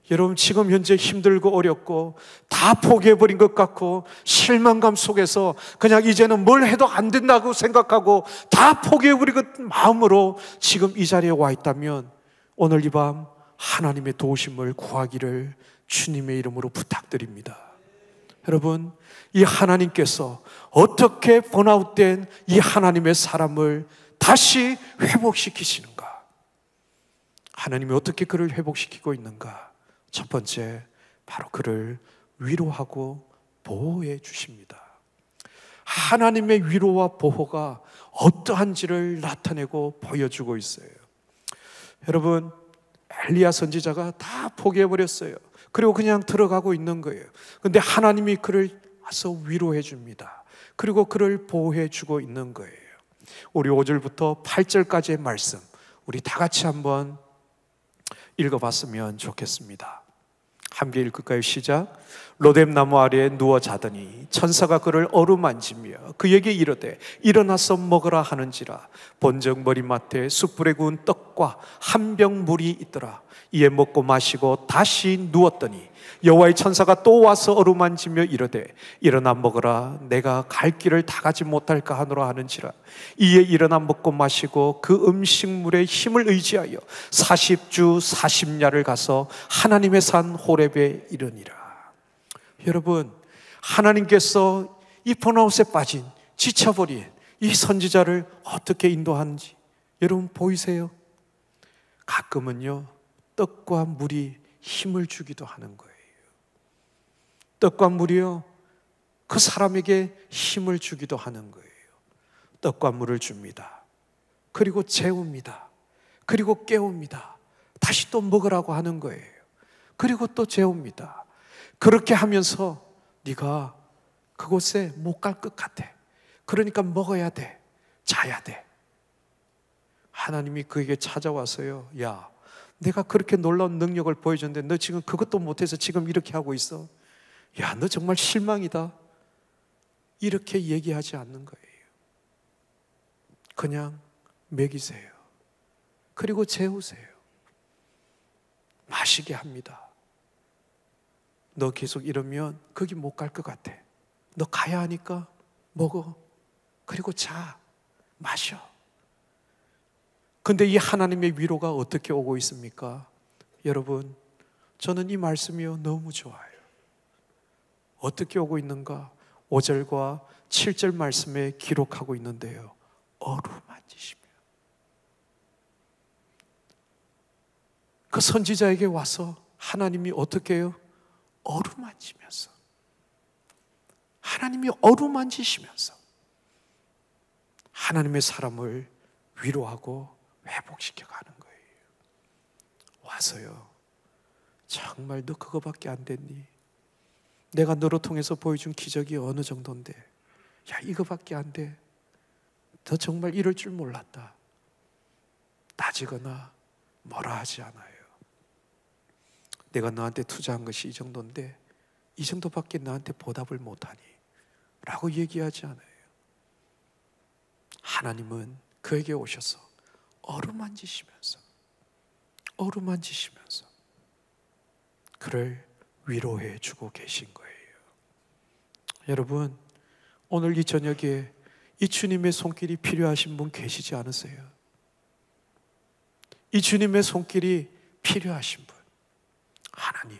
여러분, 지금 현재 힘들고 어렵고 다 포기해버린 것 같고 실망감 속에서 그냥 이제는 뭘 해도 안 된다고 생각하고 다 포기해버린 것 마음으로 지금 이 자리에 와 있다면 오늘 이 밤 하나님의 도우심을 구하기를 주님의 이름으로 부탁드립니다. 여러분, 이 하나님께서 어떻게 번아웃된 이 하나님의 사람을 다시 회복시키시는가? 하나님이 어떻게 그를 회복시키고 있는가? 첫 번째, 바로 그를 위로하고 보호해 주십니다. 하나님의 위로와 보호가 어떠한지를 나타내고 보여주고 있어요. 여러분, 엘리야 선지자가 다 포기해버렸어요. 그리고 그냥 들어가고 있는 거예요. 그런데 하나님이 그를 와서 위로해 줍니다. 그리고 그를 보호해 주고 있는 거예요. 우리 5절부터 8절까지의 말씀, 우리 다 같이 한번 읽어봤으면 좋겠습니다. 함께 읽을까요? 시작. 로뎀나무 아래에 누워 자더니 천사가 그를 어루만지며 그에게 이르되 일어나서 먹으라 하는지라. 본적 머리맡에 숯불에 구운 떡과 한 병 물이 있더라. 이에 먹고 마시고 다시 누웠더니 여호와의 천사가 또 와서 어루만지며 이르되 일어나 먹으라. 내가 갈 길을 다 가지 못할까 하노라 하는지라. 이에 일어나 먹고 마시고 그 음식물의 힘을 의지하여 40주 40야를 가서 하나님의 산 호렙에 이르니라. 여러분, 하나님께서 이 번아웃에 빠진, 지쳐버린 이 선지자를 어떻게 인도하는지 여러분 보이세요? 가끔은요, 떡과 물이 힘을 주기도 하는 거예요. 떡과 물이요, 그 사람에게 힘을 주기도 하는 거예요. 떡과 물을 줍니다. 그리고 재웁니다. 그리고 깨웁니다. 다시 또 먹으라고 하는 거예요. 그리고 또 재웁니다. 그렇게 하면서 네가 그곳에 못 갈 것 같아. 그러니까 먹어야 돼. 자야 돼. 하나님이 그에게 찾아와서요, 야, 내가 그렇게 놀라운 능력을 보여줬는데 너 지금 그것도 못해서 지금 이렇게 하고 있어. 야, 너 정말 실망이다. 이렇게 얘기하지 않는 거예요. 그냥 먹이세요. 그리고 재우세요. 마시게 합니다. 너 계속 이러면 거기 못 갈 것 같아. 너 가야 하니까 먹어. 그리고 자, 마셔. 근데 이 하나님의 위로가 어떻게 오고 있습니까? 여러분, 저는 이 말씀이요 너무 좋아요. 어떻게 오고 있는가? 5절과 7절 말씀에 기록하고 있는데요, 어루만지시며 그 선지자에게 와서 하나님이 어떻게 해요? 어루만지면서, 하나님이 어루만지시면서 하나님의 사람을 위로하고 회복시켜 가는 거예요. 와서요, 정말 너 그거밖에 안 됐니? 내가 너로 통해서 보여준 기적이 어느 정도인데, 야, 이거밖에 안 돼. 너 정말 이럴 줄 몰랐다. 따지거나 뭐라 하지 않아요. 내가 너한테 투자한 것이 이 정도인데 이 정도밖에 너한테 보답을 못하니 라고 얘기하지 않아요. 하나님은 그에게 오셔서 어루만지시면서 그를 위로해 주고 계신 거예요. 여러분, 오늘 이 저녁에 이 주님의 손길이 필요하신 분 계시지 않으세요? 이 주님의 손길이 필요하신 분, 하나님,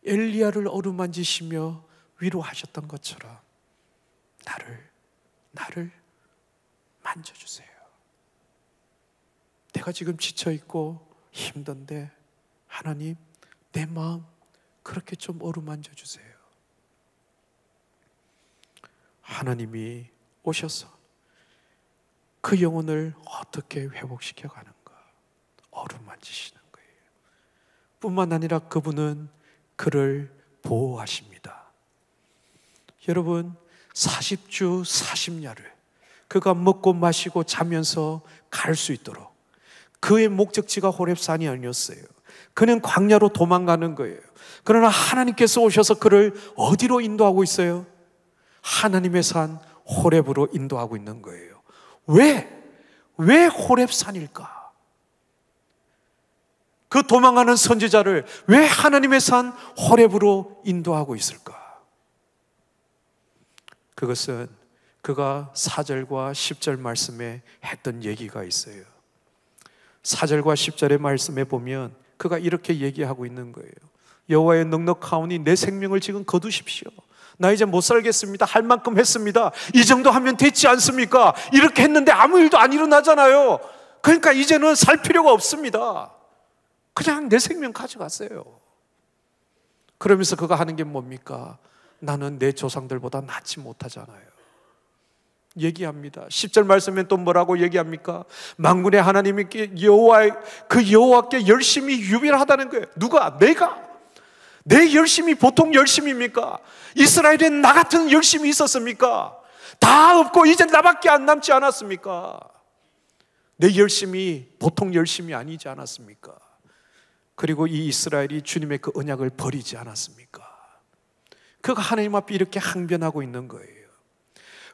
엘리야를 어루만지시며 위로하셨던 것처럼 나를 만져주세요. 내가 지금 지쳐있고 힘든데 하나님, 내 마음 그렇게 좀 어루만져 주세요. 하나님이 오셔서 그 영혼을 어떻게 회복시켜 가는가? 어루만지시는 거예요. 뿐만 아니라 그분은 그를 보호하십니다. 여러분, 40주 40야를 그가 먹고 마시고 자면서 갈 수 있도록, 그의 목적지가 호렙산이 아니었어요. 그는 광야로 도망가는 거예요. 그러나 하나님께서 오셔서 그를 어디로 인도하고 있어요? 하나님의 산 호렙으로 인도하고 있는 거예요. 왜 호렙산일까? 그 도망가는 선지자를 왜 하나님의 산 호렙으로 인도하고 있을까? 그것은 그가 4절과 10절 말씀에 했던 얘기가 있어요. 4절과 10절의 말씀에 보면 그가 이렇게 얘기하고 있는 거예요. 여호와의 넉넉하오니 내 생명을 지금 거두십시오. 나 이제 못 살겠습니다. 할 만큼 했습니다. 이 정도 하면 됐지 않습니까? 이렇게 했는데 아무 일도 안 일어나잖아요. 그러니까 이제는 살 필요가 없습니다. 그냥 내 생명 가져가세요. 그러면서 그가 하는 게 뭡니까? 나는 내 조상들보다 낫지 못하잖아요. 얘기합니다. 10절 말씀에 또 뭐라고 얘기합니까? 만군의 하나님께 여호와께 열심히 유별하다는 거예요. 누가? 내가? 내 열심이 보통 열심입니까? 이스라엘에 나 같은 열심이 있었습니까? 다 없고 이제 나밖에 안 남지 않았습니까? 내 열심이 보통 열심이 아니지 않았습니까? 그리고 이 이스라엘이 주님의 그 언약을 버리지 않았습니까? 그가 하나님 앞에 이렇게 항변하고 있는 거예요.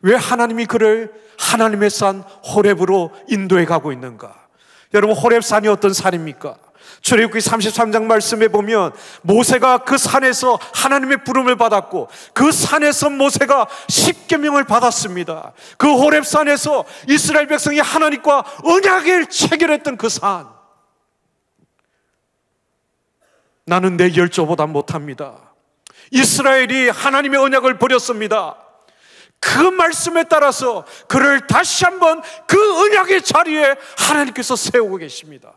왜 하나님이 그를 하나님의 산 호렙으로 인도해 가고 있는가? 여러분, 호렙산이 어떤 산입니까? 출애굽기 33장 말씀에 보면 모세가 그 산에서 하나님의 부름을 받았고 그 산에서 모세가 십계명을 받았습니다. 그 호렙산에서 이스라엘 백성이 하나님과 언약을 체결했던 그 산. 나는 내 열조보다 못합니다. 이스라엘이 하나님의 언약을 버렸습니다. 그 말씀에 따라서 그를 다시 한번 그 언약의 자리에 하나님께서 세우고 계십니다.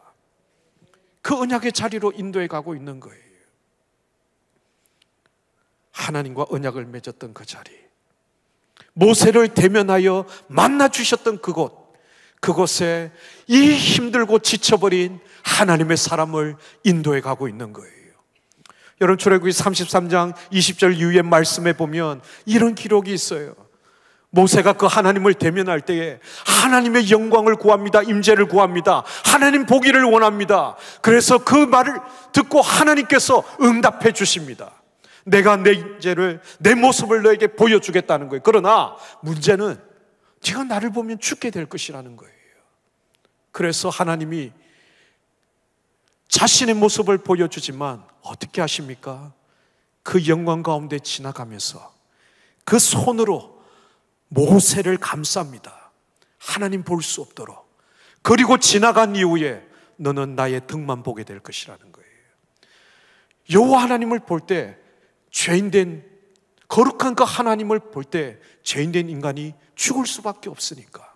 그 언약의 자리로 인도해 가고 있는 거예요. 하나님과 언약을 맺었던 그 자리, 모세를 대면하여 만나 주셨던 그곳에 이 힘들고 지쳐버린 하나님의 사람을 인도해 가고 있는 거예요. 여러분, 출애굽기 33장 20절 이후의 말씀에 보면 이런 기록이 있어요. 모세가 그 하나님을 대면할 때에 하나님의 영광을 구합니다. 임재를 구합니다. 하나님 보기를 원합니다. 그래서 그 말을 듣고 하나님께서 응답해 주십니다. 내가 내 임재를, 내 모습을 너에게 보여주겠다는 거예요. 그러나 문제는 네가 나를 보면 죽게 될 것이라는 거예요. 그래서 하나님이 자신의 모습을 보여주지만 어떻게 하십니까? 그 영광 가운데 지나가면서 그 손으로 모세를 감쌉니다. 하나님 볼 수 없도록. 그리고 지나간 이후에 너는 나의 등만 보게 될 것이라는 거예요. 여호와 하나님을 볼 때 죄인된 거룩한 그 하나님을 볼 때 죄인된 인간이 죽을 수밖에 없으니까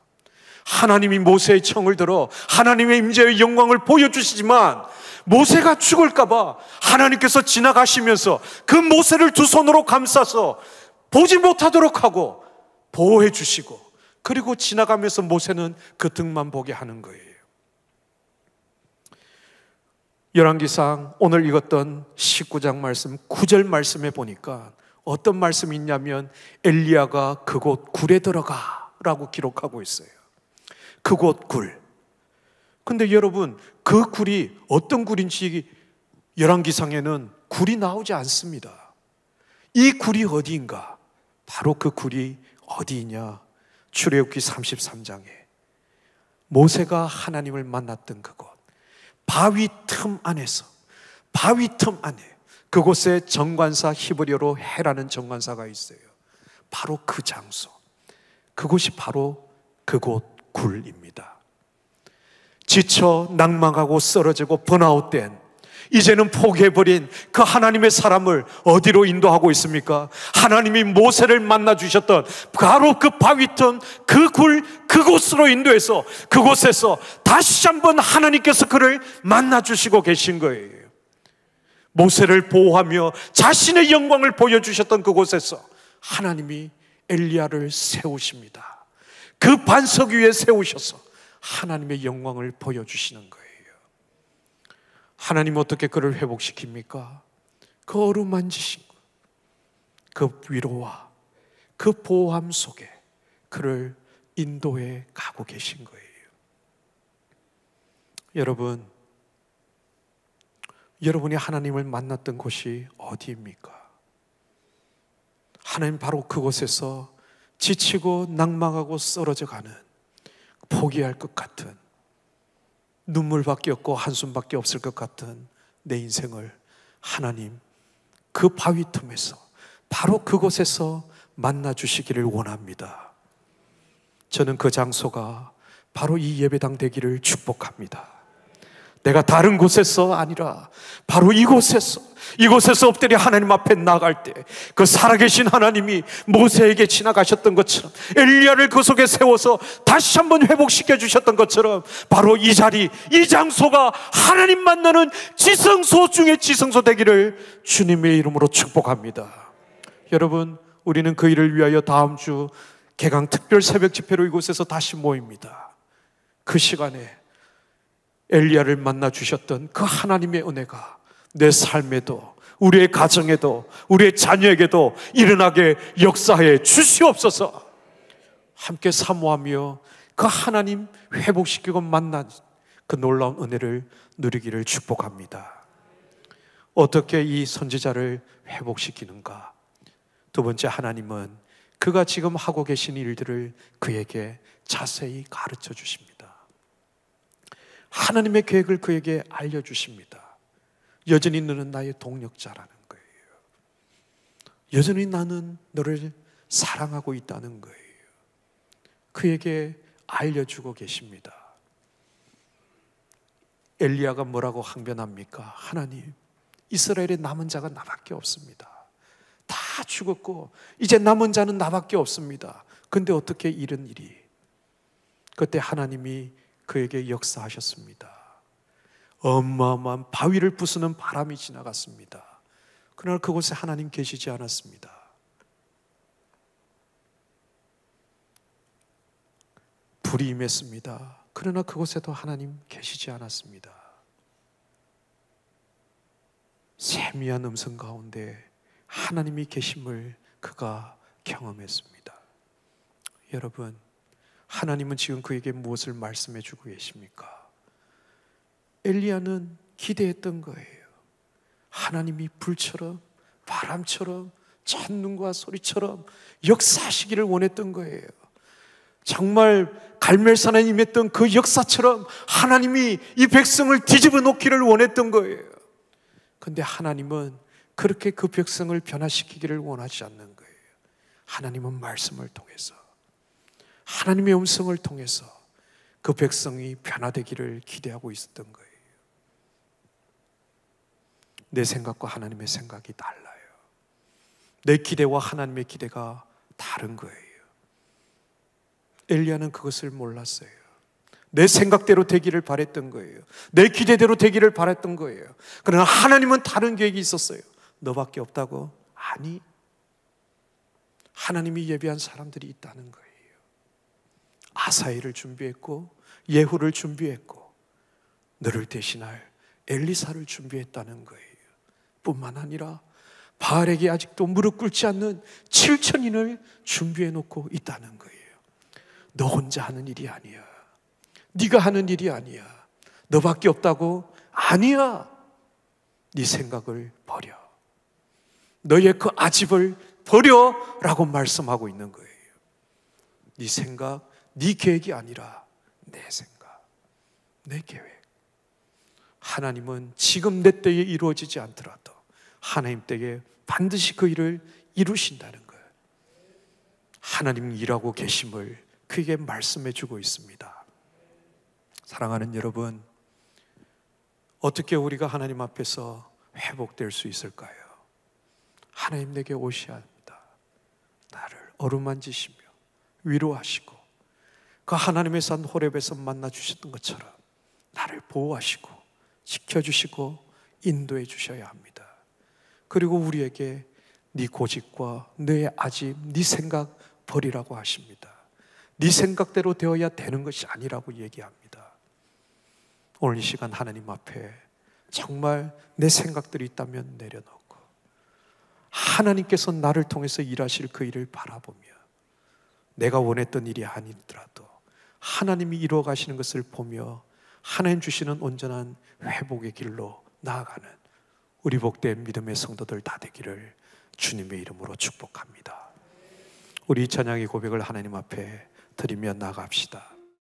하나님이 모세의 청을 들어 하나님의 임재의 영광을 보여주시지만 모세가 죽을까 봐 하나님께서 지나가시면서 그 모세를 두 손으로 감싸서 보지 못하도록 하고 보호해 주시고, 그리고 지나가면서 모세는 그 등만 보게 하는 거예요. 열왕기상 오늘 읽었던 19장 말씀 9절 말씀에 보니까 어떤 말씀이 있냐면 엘리야가 그곳 굴에 들어가 라고 기록하고 있어요. 그곳 굴. 근데 여러분, 그 굴이 어떤 굴인지 열왕기상에는 굴이 나오지 않습니다. 이 굴이 어디인가? 바로 그 굴이 어디냐? 출애굽기 33장에 모세가 하나님을 만났던 그곳, 바위 틈 안에서, 바위 틈 안에 그곳에 정관사, 히브리어로 헤라는 정관사가 있어요. 바로 그 장소, 그곳이 바로 그곳 굴입니다. 지쳐 낭망하고 쓰러지고 번아웃된, 이제는 포기해버린 그 하나님의 사람을 어디로 인도하고 있습니까? 하나님이 모세를 만나 주셨던 바로 그 바위틈, 그 굴, 그곳으로 인도해서 그곳에서 다시 한번 하나님께서 그를 만나 주시고 계신 거예요. 모세를 보호하며 자신의 영광을 보여주셨던 그곳에서 하나님이 엘리야를 세우십니다. 그 반석 위에 세우셔서 하나님의 영광을 보여주시는 거예요. 하나님 어떻게 그를 회복시킵니까? 그 어루만지신 그 위로와 그 보호함 속에 그를 인도해 가고 계신 거예요. 여러분, 여러분이 하나님을 만났던 곳이 어디입니까? 하나님 바로 그곳에서 지치고 낭망하고 쓰러져가는, 포기할 것 같은, 눈물밖에 없고 한숨밖에 없을 것 같은 내 인생을 하나님 그 바위 틈에서, 바로 그곳에서 만나주시기를 원합니다. 저는 그 장소가 바로 이 예배당 되기를 축복합니다. 내가 다른 곳에서 아니라 바로 이곳에서 엎드려 하나님 앞에 나갈 때 그 살아계신 하나님이 모세에게 지나가셨던 것처럼, 엘리야를 그 속에 세워서 다시 한번 회복시켜 주셨던 것처럼, 바로 이 자리, 이 장소가 하나님 만나는 지성소 중에 지성소 되기를 주님의 이름으로 축복합니다. 여러분, 우리는 그 일을 위하여 다음 주 개강 특별 새벽 집회로 이곳에서 다시 모입니다. 그 시간에 엘리야를 만나 주셨던 그 하나님의 은혜가 내 삶에도, 우리의 가정에도, 우리의 자녀에게도 일어나게 역사해 주시옵소서. 함께 사모하며 그 하나님 회복시키고 만난 그 놀라운 은혜를 누리기를 축복합니다. 어떻게 이 선지자를 회복시키는가? 두 번째, 하나님은 그가 지금 하고 계신 일들을 그에게 자세히 가르쳐 주십니다. 하나님의 계획을 그에게 알려주십니다. 여전히 너는 나의 동력자라는 거예요. 여전히 나는 너를 사랑하고 있다는 거예요. 그에게 알려주고 계십니다. 엘리야가 뭐라고 항변합니까? 하나님, 이스라엘의 남은 자가 나밖에 없습니다. 다 죽었고 이제 남은 자는 나밖에 없습니다. 근데 어떻게 이런 일이? 그때 하나님이 그에게 역사하셨습니다. 어마어마한 바위를 부수는 바람이 지나갔습니다. 그러나 그곳에 하나님 계시지 않았습니다. 불이 임했습니다. 그러나 그곳에도 하나님 계시지 않았습니다. 세미한 음성 가운데 하나님이 계심을 그가 경험했습니다. 여러분, 하나님은 지금 그에게 무엇을 말씀해 주고 계십니까? 엘리야는 기대했던 거예요. 하나님이 불처럼, 바람처럼, 찬눈과 소리처럼 역사하시기를 원했던 거예요. 정말 갈멜산에 임했던 그 역사처럼 하나님이 이 백성을 뒤집어 놓기를 원했던 거예요. 그런데 하나님은 그렇게 그 백성을 변화시키기를 원하지 않는 거예요. 하나님은 말씀을 통해서, 하나님의 음성을 통해서 그 백성이 변화되기를 기대하고 있었던 거예요. 내 생각과 하나님의 생각이 달라요. 내 기대와 하나님의 기대가 다른 거예요. 엘리야는 그것을 몰랐어요. 내 생각대로 되기를 바랬던 거예요. 내 기대대로 되기를 바랬던 거예요. 그러나 하나님은 다른 계획이 있었어요. 너밖에 없다고? 아니, 하나님이 예비한 사람들이 있다는 거예요. 아사엘을 준비했고 예후를 준비했고 너를 대신할 엘리사를 준비했다는 거예요. 뿐만 아니라 바알에게 아직도 무릎 꿇지 않는 7,000인을 준비해 놓고 있다는 거예요. 너 혼자 하는 일이 아니야. 네가 하는 일이 아니야. 너밖에 없다고? 아니야. 네 생각을 버려. 너의 그 아집을 버려라고 말씀하고 있는 거예요. 네 생각, 네 계획이 아니라 내 생각, 내 계획. 하나님은 지금 내 때에 이루어지지 않더라도 하나님 때에 반드시 그 일을 이루신다는 거예요. 하나님 일하고 계심을 그에게 말씀해 주고 있습니다. 사랑하는 여러분, 어떻게 우리가 하나님 앞에서 회복될 수 있을까요? 하나님 내게 오셔야 합니다. 나를 어루만지시며 위로하시고 그 하나님의 산 호렙에서 만나 주셨던 것처럼 나를 보호하시고 지켜주시고 인도해 주셔야 합니다. 그리고 우리에게 네 고집과 네 아집, 네 생각 버리라고 하십니다. 네 생각대로 되어야 되는 것이 아니라고 얘기합니다. 오늘 이 시간 하나님 앞에 정말 내 생각들이 있다면 내려놓고 하나님께서 나를 통해서 일하실 그 일을 바라보며 내가 원했던 일이 아니더라도 하나님이 이루어 가시는 것을 보며 하나님 주시는 온전한 회복의 길로 나아가는 우리 복된 믿음의 성도들 다 되기를 주님의 이름으로 축복합니다. 우리 이 찬양의 고백을 하나님 앞에 드리며 나갑시다.